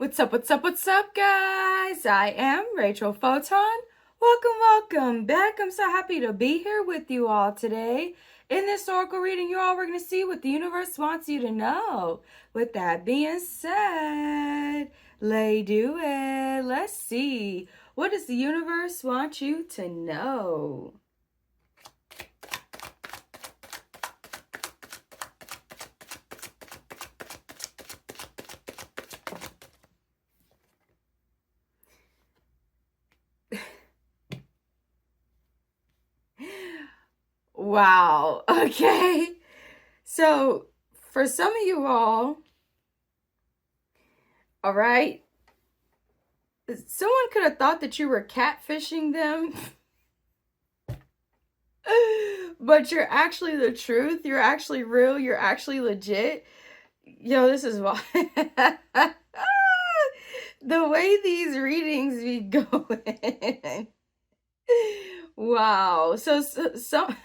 What's up, guys? I am Rachel Photon. Welcome back. I'm so happy to be here with you all today. In this oracle reading, you all, we're going to see what the universe wants you to know. With that being said, let's do it. Let's see. What does the universe want you to know? Wow. Okay. So for some of you all right, someone could have thought that you were catfishing them, but you're actually the truth. You're actually real. You're actually legit. Yo, this is why. The way these readings be going. Wow. So someone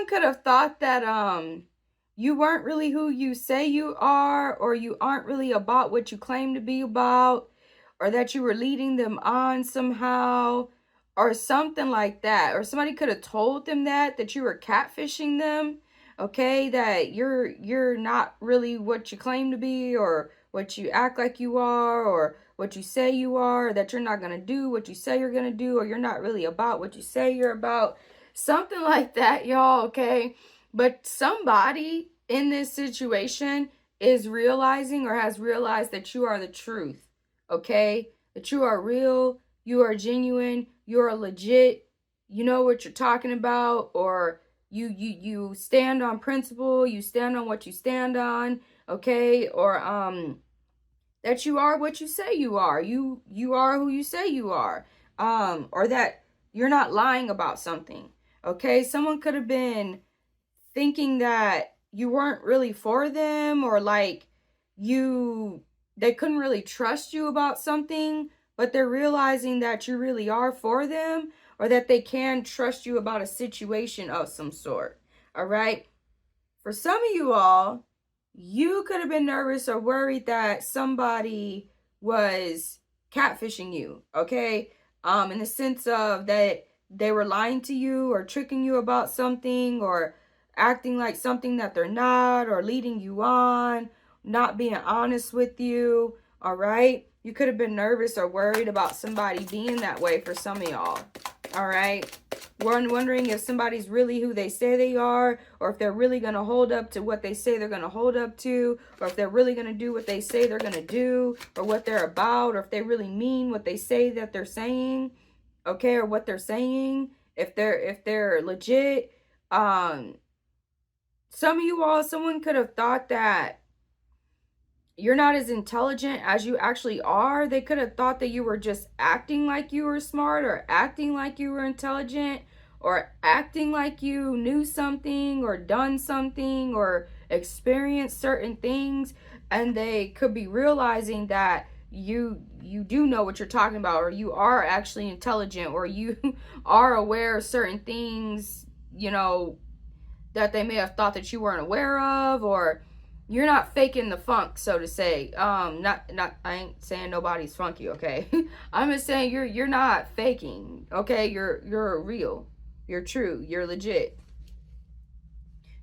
could have thought that you weren't really who you say you are, or you aren't really about what you claim to be about, or that you were leading them on somehow, or something like that. Or somebody could have told them that you were catfishing them, okay, that you're not really what you claim to be, or what you act like you are, or what you say you are, or that you're not going to do what you say you're going to do, or you're not really about what you say you're about. Something like that, y'all, okay? But somebody in this situation is realizing, or has realized, that you are the truth, okay? That you are real, you are genuine, you are legit, you know what you're talking about, or you stand on principle, you stand on what you stand on, okay? Or that you are what you say you are. You are who you say you are. Or that you're not lying about something. Okay? Someone could have been thinking that you weren't really for them, or like they couldn't really trust you about something, but they're realizing that you really are for them, or that they can trust you about a situation of some sort. All right? For some of you all, you could have been nervous or worried that somebody was catfishing you, okay? In the sense of that they were lying to you, or tricking you about something, or acting like something that they're not, or leading you on, not being honest with you, all right? You could have been nervous or worried about somebody being that way for some of y'all, all right? We're wondering if somebody's really who they say they are, or if they're really going to hold up to what they say they're going to hold up to, or if they're really going to do what they say they're going to do, or what they're about, or if they really mean what they say that they're saying, okay, or what they're saying, if they're legit. Some of you all, someone could have thought that you're not as intelligent as you actually are. They could have thought that you were just acting like you were smart, or acting like you were intelligent, or acting like you knew something, or done something, or experienced certain things. And they could be realizing that you do know what you're talking about, or you are actually intelligent, or you are aware of certain things, you know, that they may have thought that you weren't aware of, or you're not faking the funk, so to say. Not I ain't saying nobody's funky, okay? I'm just saying you're not faking, okay? You're real. You're true. You're legit.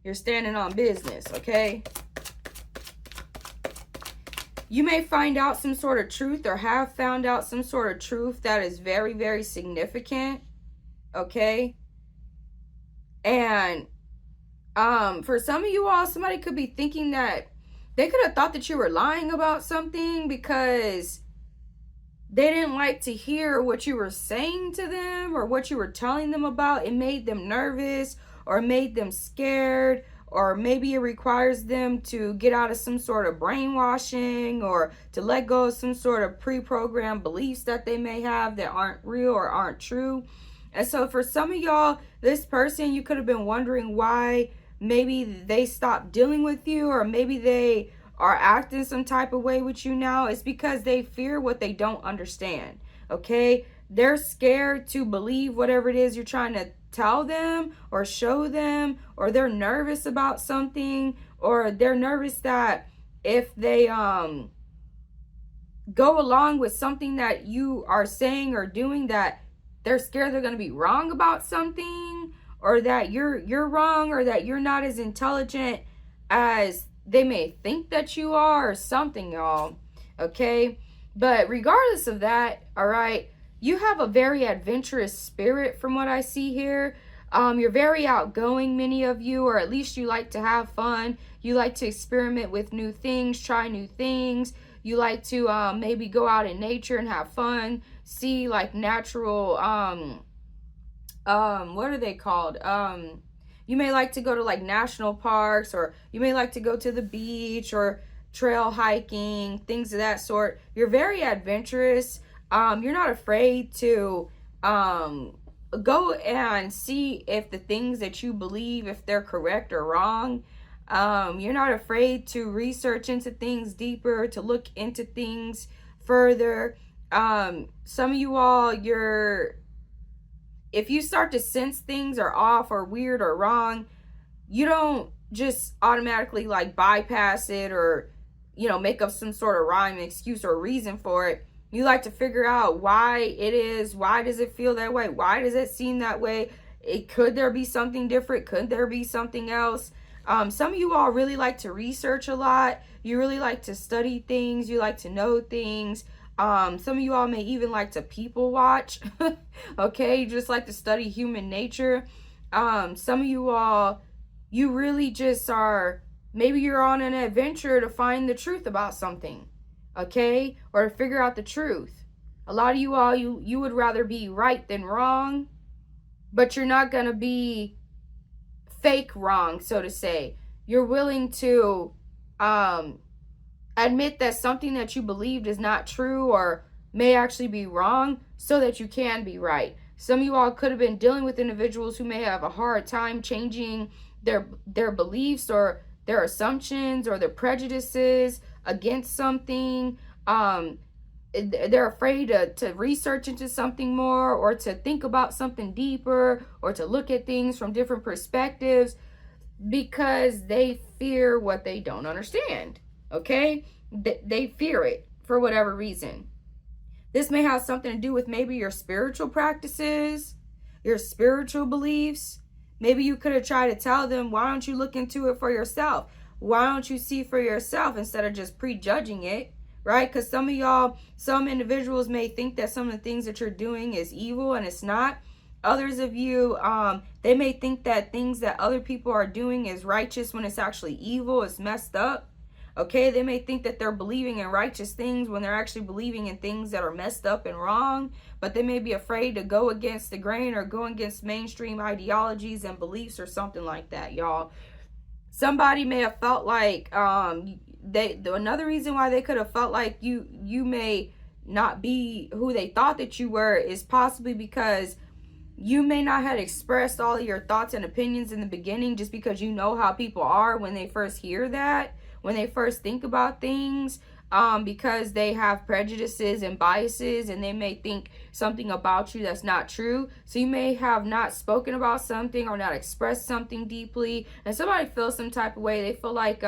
You're standing on business, okay? You may find out some sort of truth, or have found out some sort of truth that is very, very significant, okay? And for some of you all, somebody could be thinking that they could have thought that you were lying about something because they didn't like to hear what you were saying to them, or what you were telling them about. It made them nervous, or made them scared, or maybe it requires them to get out of some sort of brainwashing, or to let go of some sort of pre-programmed beliefs that they may have that aren't real or aren't true. And so for some of y'all, this person, you could have been wondering why maybe they stopped dealing with you, or maybe they are acting some type of way with you now. It's because they fear what they don't understand, okay? They're scared to believe whatever it is you're trying to tell them or show them, or they're nervous about something, or they're nervous that if they go along with something that you are saying or doing that they're scared they're going to be wrong about something, or that you're wrong, or that you're not as intelligent as they may think that you are, or something, y'all. Okay? But regardless of that, all right, you have a very adventurous spirit from what I see here. You're very outgoing, many of you, or at least you like to have fun. You like to experiment with new things, try new things. You like to maybe go out in nature and have fun, see like natural, what are they called? You may like to go to like national parks, or you may like to go to the beach, or trail hiking, things of that sort. You're very adventurous. You're not afraid to go and see if the things that you believe, if they're correct or wrong. You're not afraid to research into things deeper, to look into things further. Some of you all, if you start to sense things are off or weird or wrong, you don't just automatically like bypass it, or make up some sort of rhyme, excuse, or reason for it. You like to figure out why it is. Why does it feel that way? Why does it seem that way? Could there be something different? Could there be something else? Some of you all really like to research a lot. You really like to study things. You like to know things. Some of you all may even like to people watch. Okay, you just like to study human nature. Some of you all, you really just are, maybe you're on an adventure to find the truth about something. Okay, or to figure out the truth. A lot of you all, you would rather be right than wrong, but you're not gonna be fake wrong, so to say. You're willing to admit that something that you believed is not true, or may actually be wrong, so that you can be right. Some of you all could have been dealing with individuals who may have a hard time changing their beliefs, or their assumptions, or their prejudices against something. They're afraid to research into something more, or to think about something deeper, or to look at things from different perspectives, because they fear what they don't understand. Okay, they fear it for whatever reason. This may have something to do with maybe your spiritual practices, your spiritual beliefs. Maybe you could have tried to tell them, why don't you look into it for yourself? Why don't you see for yourself instead of just prejudging it, right? Because some of y'all, some individuals may think that some of the things that you're doing is evil, and it's not. Others of you, they may think that things that other people are doing is righteous when it's actually evil, it's messed up. Okay, they may think that they're believing in righteous things when they're actually believing in things that are messed up and wrong, but they may be afraid to go against the grain, or go against mainstream ideologies and beliefs, or something like that, y'all. Somebody may have felt like another reason why they could have felt like you may not be who they thought that you were is possibly because you may not have expressed all of your thoughts and opinions in the beginning, just because you know how people are when they first hear that, when they first think about things, because they have prejudices and biases, and they may think something about you that's not true. So you may have not spoken about something, or not expressed something deeply, and somebody feels some type of way. They feel like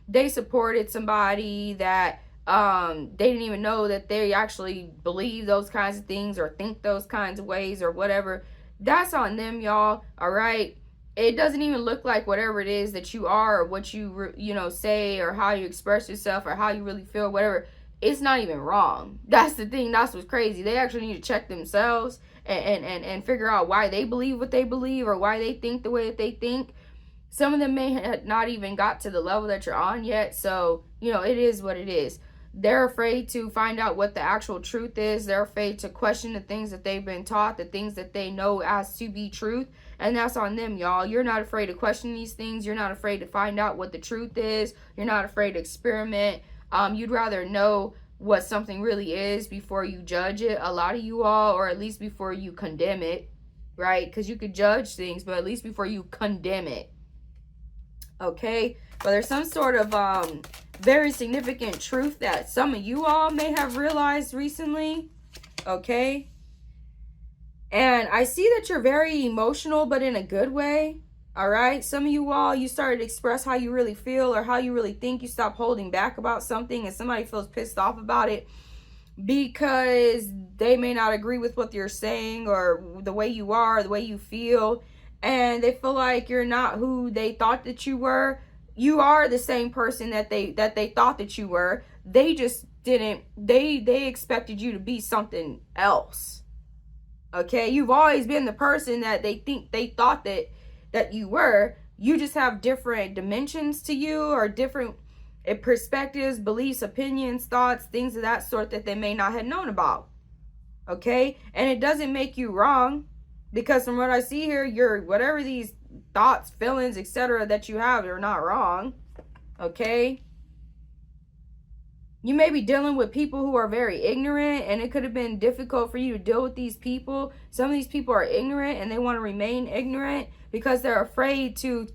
they supported somebody that they didn't even know that they actually believe those kinds of things, or think those kinds of ways, or whatever. That's on them, y'all. All right, it doesn't even look like whatever it is that you are, or what you say, or how you express yourself, or how you really feel, whatever. It's not even wrong. That's the thing. That's what's crazy. They actually need to check themselves and figure out why they believe what they believe, or why they think the way that they think. Some of them may have not even got to the level that you're on yet. So, it is what it is. They're afraid to find out what the actual truth is. They're afraid to question the things that they've been taught, the things that they know as to be truth. And that's on them, y'all. You're not afraid to question these things. You're not afraid to find out what the truth is. You're not afraid to experiment. You'd rather know what something really is before you judge it. A lot of you all, or at least before you condemn it, right? Because you could judge things, but at least before you condemn it. Okay? But there's some sort of very significant truth that some of you all may have realized recently. Okay? And I see that you're very emotional, but in a good way. All right? Some of you all, you started to express how you really feel, or how you really think. You stop holding back about something, and somebody feels pissed off about it. because they may not agree with what you're saying or the way you are, the way you feel, and they feel like you're not who they thought that you were. You are the same person that they thought that you were. They just didn't, they expected you to be something else. Okay, you've always been the person that they thought that you were. You just have different dimensions to you, or different perspectives, beliefs, opinions, thoughts, things of that sort that they may not have known about. Okay, and it doesn't make you wrong, because from what I see here, you're, whatever these thoughts, feelings, etc. that you have, are not wrong. Okay, you may be dealing with people who are very ignorant, and it could have been difficult for you to deal with these people. Some of these people are ignorant, and they want to remain ignorant because they're afraid to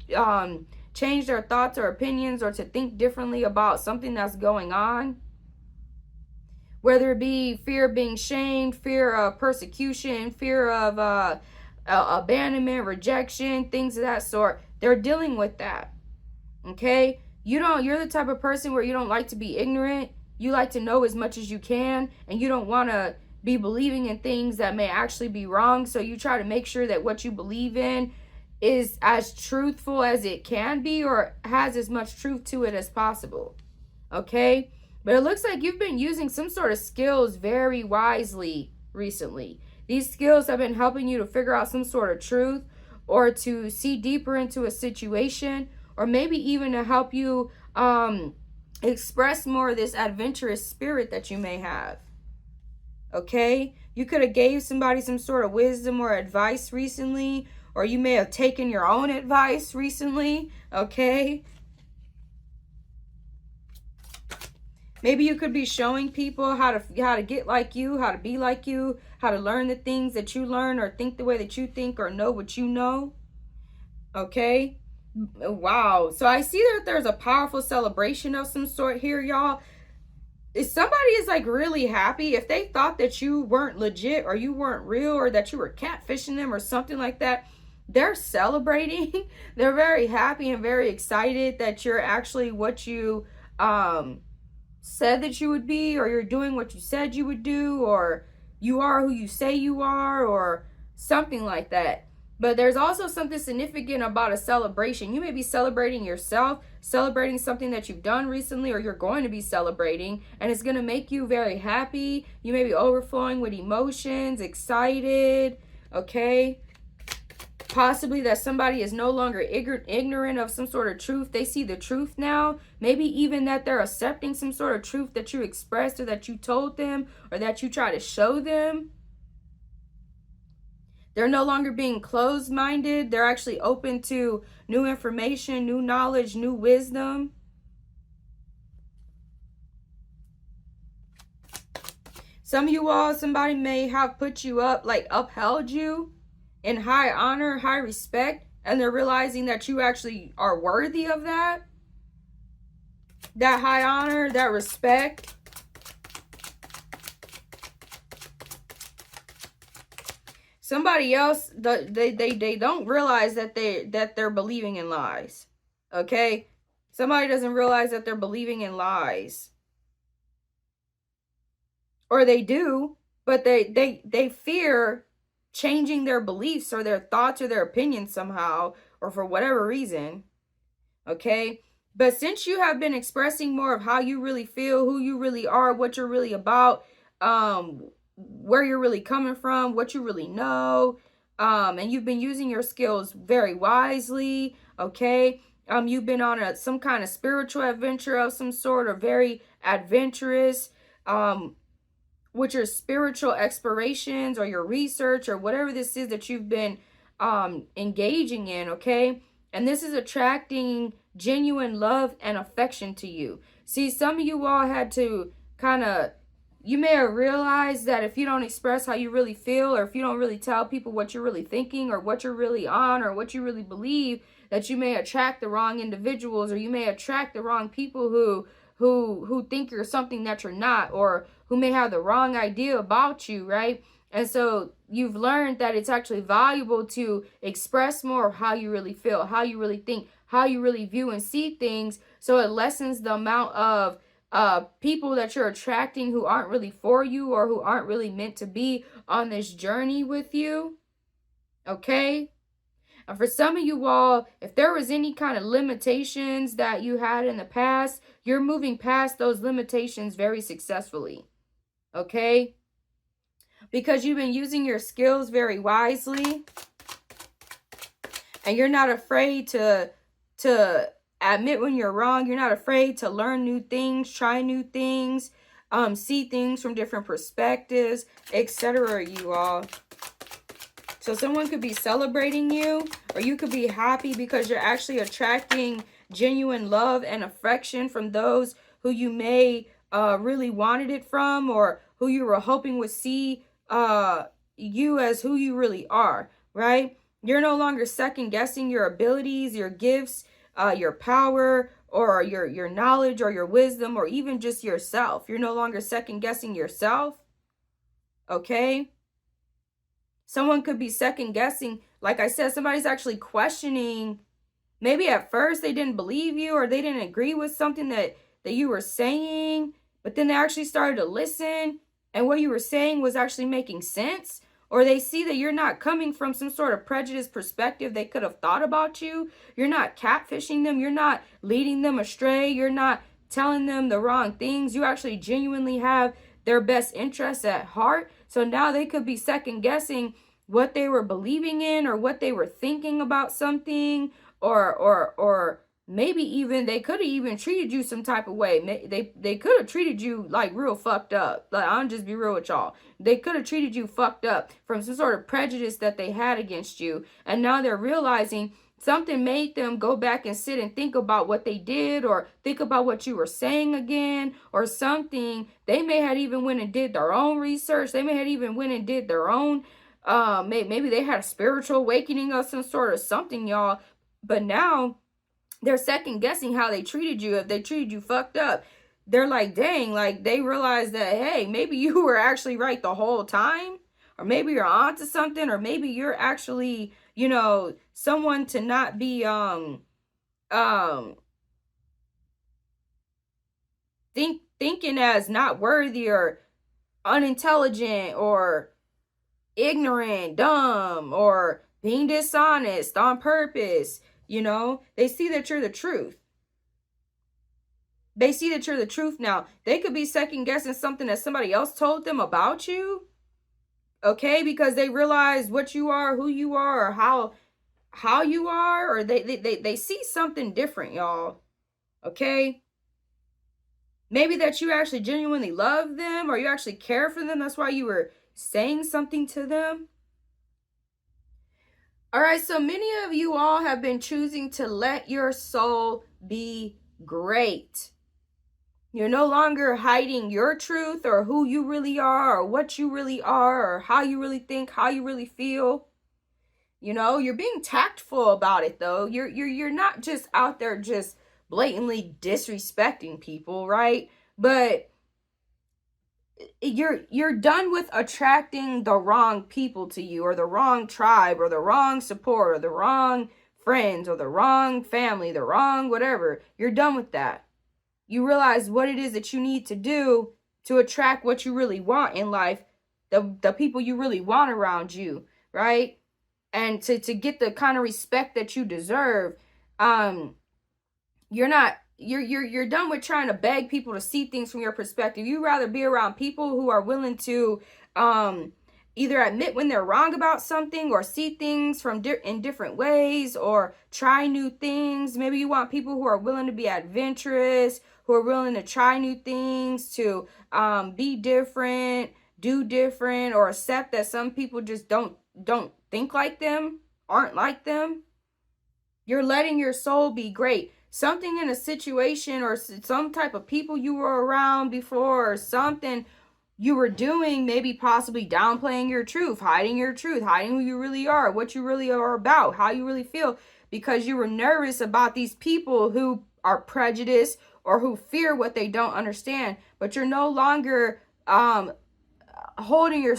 change their thoughts or opinions, or to think differently about something that's going on. Whether it be fear of being shamed, fear of persecution, fear of abandonment, rejection, things of that sort. They're dealing with that. Okay? You're the type of person where you don't like to be ignorant. You like to know as much as you can, and you don't want to be believing in things that may actually be wrong. So you try to make sure that what you believe in is as truthful as it can be, or has as much truth to it as possible. Okay? But it looks like you've been using some sort of skills very wisely recently. These skills have been helping you to figure out some sort of truth, or to see deeper into a situation, or maybe even to help you express more of this adventurous spirit that you may have. Okay? You could have gave somebody some sort of wisdom or advice recently, or you may have taken your own advice recently. Okay? Maybe you could be showing people how to get like you, how to be like you, how to learn the things that you learn, or think the way that you think, or know what you know. Okay? Wow. So I see that there's a powerful celebration of some sort here, y'all. If somebody is like really happy, if they thought that you weren't legit, or you weren't real, or that you were catfishing them or something like that, they're celebrating. They're very happy and very excited that you're actually what you said that you would be, or you're doing what you said you would do, or you are who you say you are, or something like that. But there's also something significant about a celebration. You may be celebrating yourself, celebrating something that you've done recently, or you're going to be celebrating, and it's going to make you very happy. You may be overflowing with emotions, excited, okay? Possibly that somebody is no longer ignorant of some sort of truth. They see the truth now. Maybe even that they're accepting some sort of truth that you expressed, or that you told them, or that you try to show them. They're no longer being closed-minded. They're actually open to new information, new knowledge, new wisdom. Some of you all, somebody may have put you up, like upheld you in high honor, high respect, and they're realizing that you actually are worthy of that. That high honor, that respect. Somebody else, they don't realize that they're believing in lies. Okay? Somebody doesn't realize that they're believing in lies. Or they do, but they fear changing their beliefs, or their thoughts, or their opinions somehow, or for whatever reason. Okay? But since you have been expressing more of how you really feel, who you really are, what you're really about, where you're really coming from, what you really know, and you've been using your skills very wisely, okay? You've been on some kind of spiritual adventure of some sort, or very adventurous, with your spiritual explorations, or your research, or whatever this is that you've been engaging in, okay? And this is attracting genuine love and affection to you. See, some of you all had to kind of, you may have realized that if you don't express how you really feel, or if you don't really tell people what you're really thinking, or what you're really on, or what you really believe, that you may attract the wrong individuals, or you may attract the wrong people who think you're something that you're not, or who may have the wrong idea about you, right? And so you've learned that it's actually valuable to express more of how you really feel, how you really think, how you really view and see things, so it lessens the amount of people that you're attracting who aren't really for you or who aren't really meant to be on this journey with you. Okay? And for some of you all, if there was any kind of limitations that you had in the past, you're moving past those limitations very successfully. Okay? Because you've been using your skills very wisely. And you're not afraid to admit when you're wrong. You're not afraid to learn new things, try new things, see things from different perspectives, etc. You all. So someone could be celebrating you, or you could be happy because you're actually attracting genuine love and affection from those who you may really wanted it from, or who you were hoping would see you as who you really are, right? You're no longer second guessing your abilities, your gifts, your power, or your knowledge, or your wisdom, or even just yourself. You're no longer second guessing yourself. Okay? Someone could be second guessing. Like I said, somebody's actually questioning. Maybe at first they didn't believe you, or they didn't agree with something that you were saying, but then they actually started to listen, and what you were saying was actually making sense. Or they see that you're not coming from some sort of prejudiced perspective they could have thought about you. You're not catfishing them. You're not leading them astray. You're not telling them the wrong things. You actually genuinely have their best interests at heart. So now they could be second guessing what they were believing in, or what they were thinking about something, or maybe even they could have even treated you some type of way. They could have treated you like real fucked up. Like, I'll just be real with y'all. They could have treated you fucked up from some sort of prejudice that they had against you. And now they're realizing something made them go back and sit and think about what they did, or think about what you were saying again, or something. They may have even went and did their own research. They may have even went and did their own, maybe they had a spiritual awakening of some sort or something, y'all. But now they're second guessing how they treated you. If they treated you fucked up, they're like, dang, like they realize that, hey, maybe you were actually right the whole time, or maybe you're onto something, or maybe you're actually, you know, someone to not be thinking as not worthy, or unintelligent, or ignorant, dumb, or being dishonest on purpose. You know, they see that you're the truth. They see that you're the truth now. They could be second guessing something that somebody else told them about you. Okay, because they realize what you are, who you are, or how you are, or they see something different, y'all. Okay? Maybe that you actually genuinely love them, or you actually care for them. That's why you were saying something to them. All right, so many of you all have been choosing to let your soul be great. You're no longer hiding your truth, or who you really are, or what you really are, or how you really think, how you really feel. You know, you're being tactful about it though. You're not just out there just blatantly disrespecting people, right? But you're done with attracting the wrong people to you, or the wrong tribe, or the wrong support, or the wrong friends, or the wrong family, the wrong whatever. You're done with that. You realize what it is that you need to do to attract what you really want in life, the people you really want around you, right? And to get the kind of respect that you deserve. You're done with trying to beg people to see things from your perspective. You'd rather be around people who are willing to either admit when they're wrong about something, or see things from in different ways, or try new things. Maybe you want people who are willing to be adventurous, who are willing to try new things, to be different, do different, or accept that some people just don't think like them, aren't like them. You're letting your soul be great. Something in a situation, or some type of people you were around before, or something you were doing, maybe possibly downplaying your truth, hiding who you really are, what you really are about, how you really feel, because you were nervous about these people who are prejudiced, or who fear what they don't understand. But you're no longer holding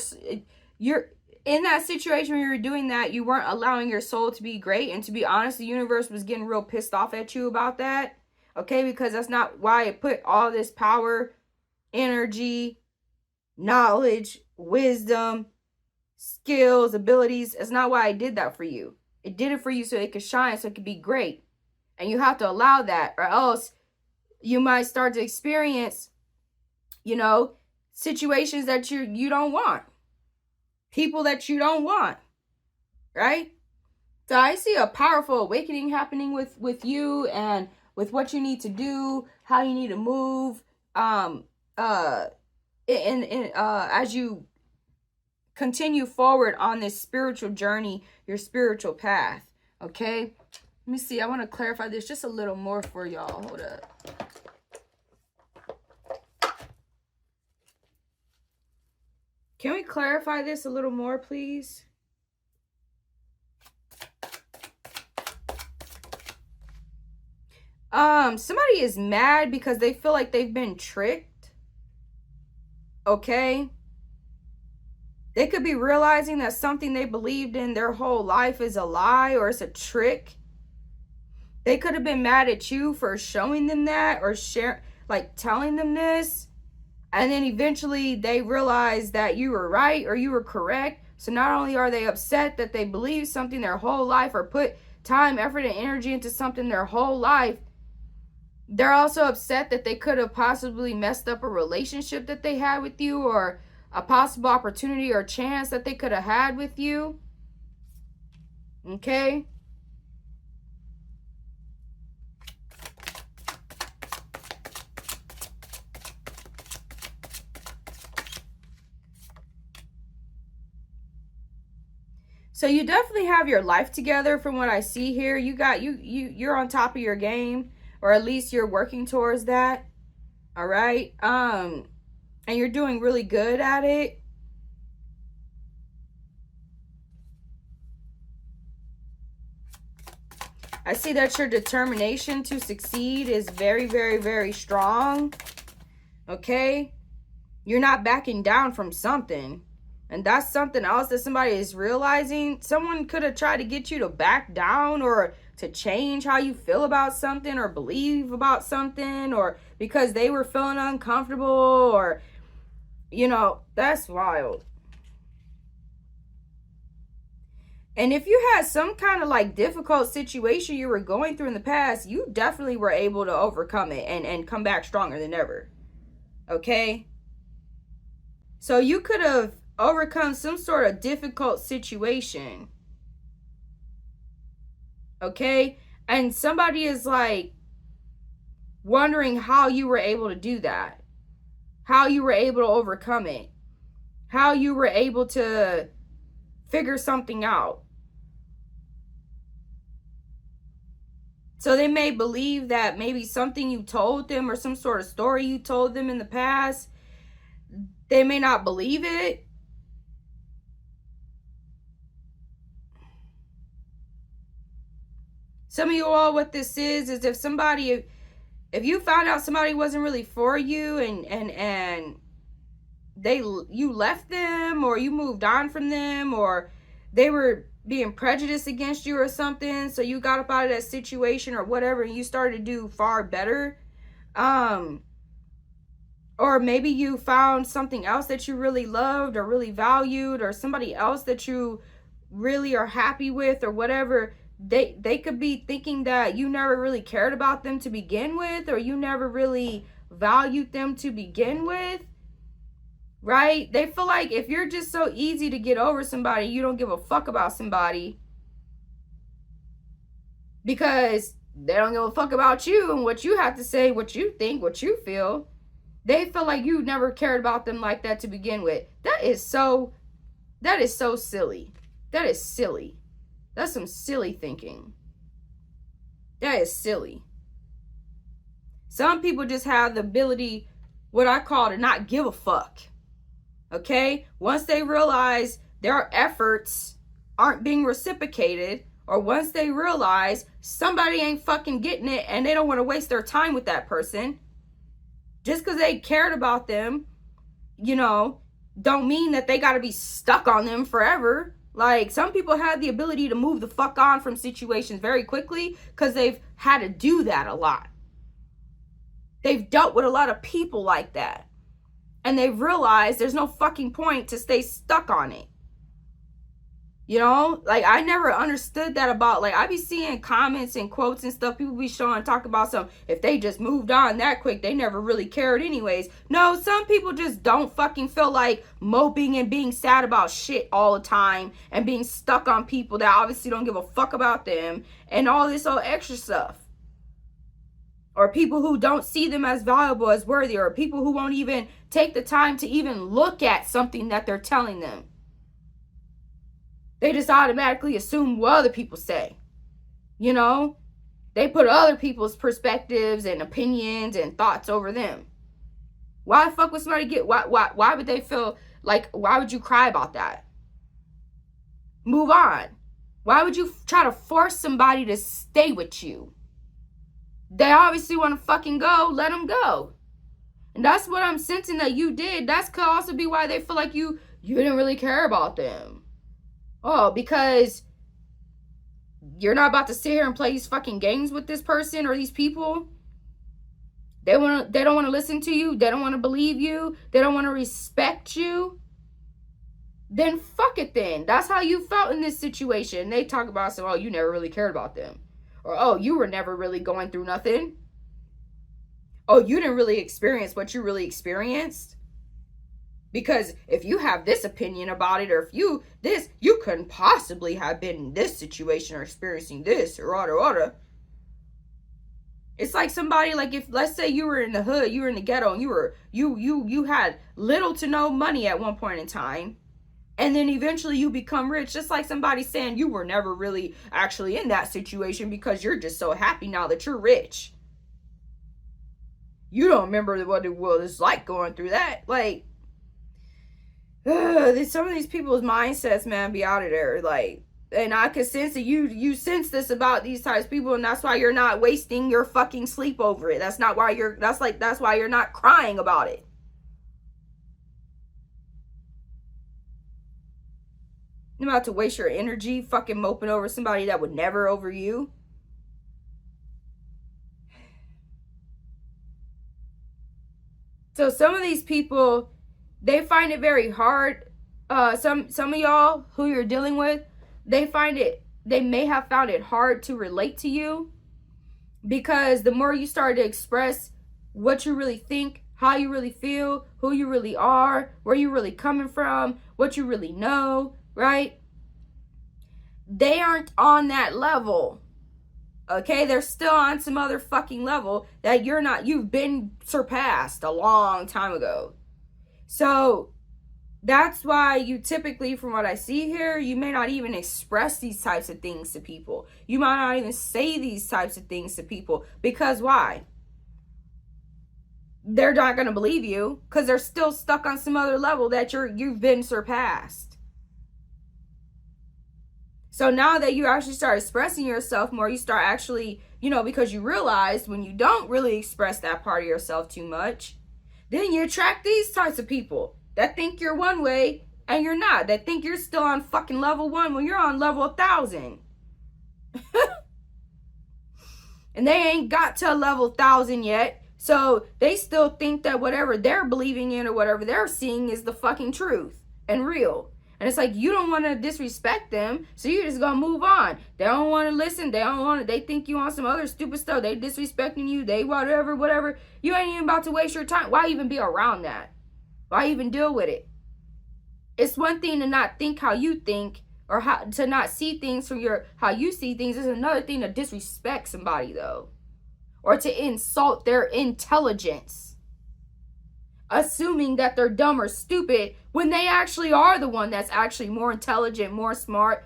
you're in that situation when you were doing that. You weren't allowing your soul to be great. And to be honest, the universe was getting real pissed off at you about that. Okay, because that's not why it put all this power, energy, knowledge, wisdom, skills, abilities. It's not why I did that for you. It did it for you so it could shine, so it could be great. And you have to allow that, or else you might start to experience, you know, situations that you don't want. People that you don't want. Right? So I see a powerful awakening happening with you and with what you need to do, how you need to move, as you continue forward on this spiritual journey, your spiritual path. Okay? Let me see. I want to clarify this just a little more for y'all. Hold up. Can we clarify this a little more, please? Somebody is mad because they feel like they've been tricked. Okay? They could be realizing that something they believed in their whole life is a lie or it's a trick. They could have been mad at you for showing them that or telling them this. And then eventually they realize that you were right or you were correct. So not only are they upset that they believe something their whole life or put time, effort, and energy into something their whole life, they're also upset that they could have possibly messed up a relationship that they had with you or a possible opportunity or chance that they could have had with you. Okay? So you definitely have your life together from what I see here. You're on top of your game, or at least you're working towards that. All right? And you're doing really good at it. I see that your determination to succeed is very, very, very strong. Okay? You're not backing down from something. And that's something else that somebody is realizing. Someone could have tried to get you to back down or to change how you feel about something or believe about something, or because they were feeling uncomfortable, or, you know, that's wild. And if you had some kind of like difficult situation you were going through in the past, you definitely were able to overcome it and come back stronger than ever. Okay? So you could have overcome some sort of difficult situation. Okay? And somebody is like wondering how you were able to do that. How you were able to overcome it. How you were able to figure something out. So they may believe that maybe something you told them or some sort of story you told them in the past, they may not believe it. Some of you all, what this is if you found out somebody wasn't really for you and you left them, or you moved on from them, or they were being prejudiced against you or something, so you got up out of that situation or whatever, and you started to do far better. Or maybe you found something else that you really loved or really valued, or somebody else that you really are happy with or whatever. They could be thinking that you never really cared about them to begin with, or you never really valued them to begin with. Right? They feel like if you're just so easy to get over somebody, you don't give a fuck about somebody, because they don't give a fuck about you and what you have to say, what you think, what you feel. They feel like you never cared about them like that to begin with. That is so silly. That is silly. That's some silly thinking. That is silly. Some people just have the ability, what I call, to not give a fuck. Okay? Once they realize their efforts aren't being reciprocated, or once they realize somebody ain't fucking getting it and they don't want to waste their time with that person, just because they cared about them, you know, don't mean that they got to be stuck on them forever. Like, some people have the ability to move the fuck on from situations very quickly because they've had to do that a lot. They've dealt with a lot of people like that. And they've realized there's no fucking point to stay stuck on it. You know, like I never understood that about, like I be seeing comments and quotes and stuff. People be showing, talk about some, if they just moved on that quick, they never really cared anyways. No, some people just don't fucking feel like moping and being sad about shit all the time and being stuck on people that obviously don't give a fuck about them and all this old extra stuff. Or people who don't see them as valuable, as worthy, or people who won't even take the time to even look at something that they're telling them. They just automatically assume what other people say. You know? They put other people's perspectives and opinions and thoughts over them. Why the fuck would somebody get, why would they feel like, why would you cry about that? Move on. Why would you try to force somebody to stay with you? They obviously want to fucking go, let them go. And that's what I'm sensing that you did. That could also be why they feel like you didn't really care about them. Oh, because you're not about to sit here and play these fucking games with this person or these people. They don't want to listen to you. They don't want to believe you. They don't want to respect you. Then fuck it then. That's how you felt in this situation. They talk about, so, oh, you never really cared about them. Or, oh, you were never really going through nothing. Oh, you didn't really experience what you really experienced. Because if you have this opinion about it, or if you couldn't possibly have been in this situation or experiencing this, or other. It's like somebody, like if, let's say you were in the hood, you were in the ghetto, and you had little to no money at one point in time. And then eventually you become rich, just like somebody saying you were never really actually in that situation because you're just so happy now that you're rich. You don't remember what it was like going through that. Like, some of these people's mindsets, man, be out of there. Like, and I could sense that you sense this about these types of people, and that's why you're not wasting your fucking sleep over it. That's why you're not crying about it. You're about to waste your energy fucking moping over somebody that would never over you. So some of these people, they find it very hard. Some of y'all who you're dealing with, they may have found it hard to relate to you, because the more you start to express what you really think, how you really feel, who you really are, where you're really coming from, what you really know, right? They aren't on that level. Okay, they're still on some other fucking level that you're not. You've been surpassed a long time ago. So that's why you typically, from what I see here, you may not even express these types of things to people. You might not even say these types of things to people. Because why? They're not going to believe you, because they're still stuck on some other level that you've been surpassed. So now that you actually start expressing yourself more, you start actually, because you realize when you don't really express that part of yourself too much, then you attract these types of people that think you're one way and you're not. That think you're still on fucking level 1 when you're on level 1,000. And they ain't got to level 1,000 yet. So they still think that whatever they're believing in or whatever they're seeing is the fucking truth and real. And it's like, you don't want to disrespect them, so you're just going to move on. They don't want to listen. They think you on some other stupid stuff. They disrespecting you. They whatever. You ain't even about to waste your time. Why even be around that? Why even deal with it? It's one thing to not think how you think, or to not see things from how you see things. It's another thing to disrespect somebody, though. Or to insult their intelligence. Assuming that they're dumb or stupid when they actually are the one that's actually more intelligent, more smart,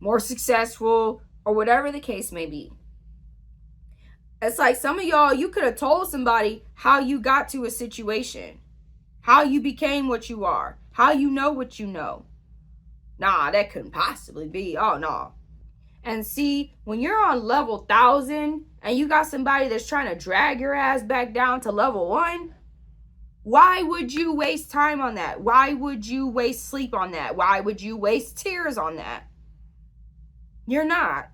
more successful, or whatever the case may be. It's like some of y'all, you could have told somebody how you got to a situation, how you became what you are, how you know what you know. Nah, that couldn't possibly be. Oh, no. And see, when you're on level 1,000 and you got somebody that's trying to drag your ass back down to level 1, why would you waste time on that? Why would you waste sleep on that? Why would you waste tears on that? You're not.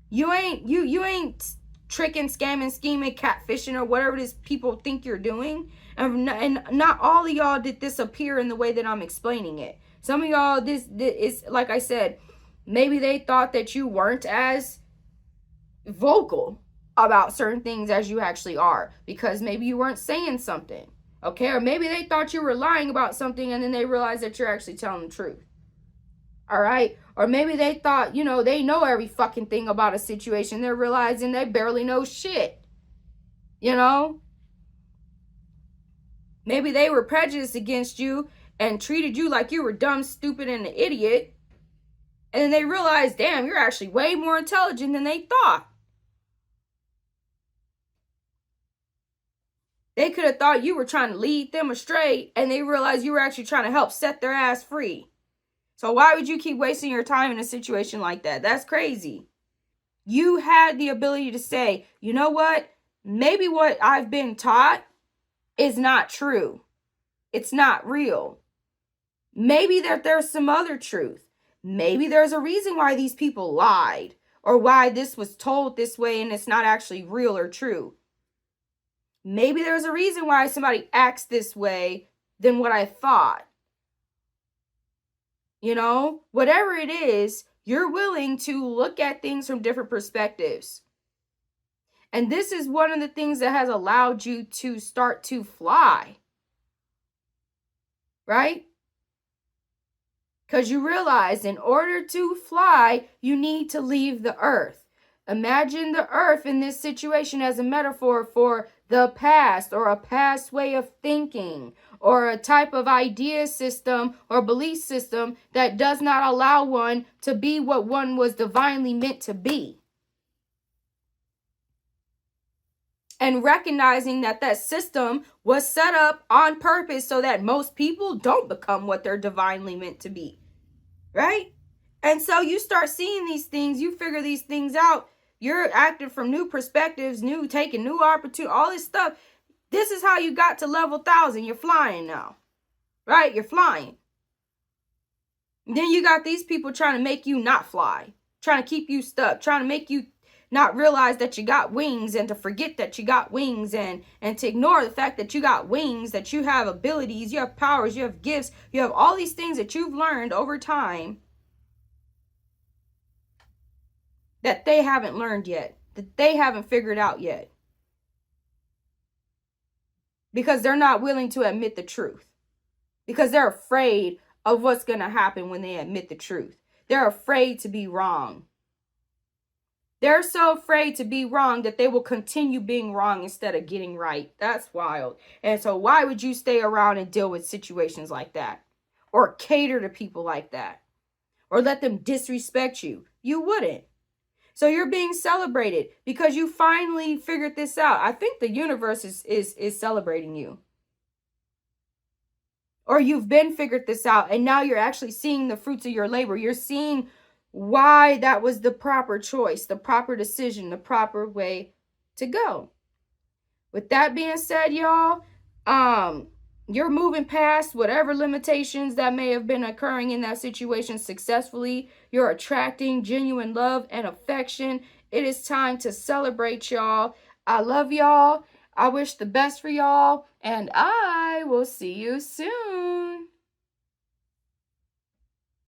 You ain't tricking, scamming, scheming, catfishing, or whatever it is people think you're doing. And not all of y'all did this appear in the way that I'm explaining it. Some of y'all, this is, like I said, maybe they thought that you weren't as vocal about certain things as you actually are, because maybe you weren't saying something, okay? Or maybe they thought you were lying about something and then they realized that you're actually telling the truth. All right? Or maybe they thought, you know, they know every fucking thing about a situation. They're realizing they barely know shit. You know? Maybe they were prejudiced against you and treated you like you were dumb, stupid, and an idiot. And then they realized, damn, you're actually way more intelligent than they thought. They could have thought you were trying to lead them astray, and they realized you were actually trying to help set their ass free. So why would you keep wasting your time in a situation like that? That's crazy. You had the ability to say, you know what? Maybe what I've been taught is not true. It's not real. Maybe that there's some other truth. Maybe there's a reason why these people lied, or why this was told this way and it's not actually real or true. Maybe there's a reason why somebody acts this way than what I thought. You know, whatever it is, you're willing to look at things from different perspectives. And this is one of the things that has allowed you to start to fly. Right? Because you realize in order to fly, you need to leave the earth. Imagine the earth in this situation as a metaphor for the past, or a past way of thinking, or a type of idea system or belief system that does not allow one to be what one was divinely meant to be. And recognizing that that system was set up on purpose so that most people don't become what they're divinely meant to be. Right? And so you start seeing these things, you figure these things out. You're acting from new perspectives, taking new opportunities, all this stuff. This is how you got to level 1,000. You're flying now. Right? You're flying. And then you got these people trying to make you not fly. Trying to keep you stuck. Trying to make you not realize that you got wings, and to forget that you got wings, and to ignore the fact that you got wings, that you have abilities, you have powers, you have gifts, you have all these things that you've learned over time that they haven't learned yet, that they haven't figured out yet. Because they're not willing to admit the truth. Because they're afraid of what's going to happen when they admit the truth. They're afraid to be wrong. They're so afraid to be wrong that they will continue being wrong instead of getting right. That's wild. And so why would you stay around and deal with situations like that? Or cater to people like that? Or let them disrespect you? You wouldn't. So you're being celebrated because you finally figured this out. I think the universe is celebrating you. Or you've been figured this out and now you're actually seeing the fruits of your labor. You're seeing why that was the proper choice, the proper decision, the proper way to go. With that being said, y'all, you're moving past whatever limitations that may have been occurring in that situation successfully. You're attracting genuine love and affection. It is time to celebrate, y'all. I love y'all. I wish the best for y'all, and I will see you soon.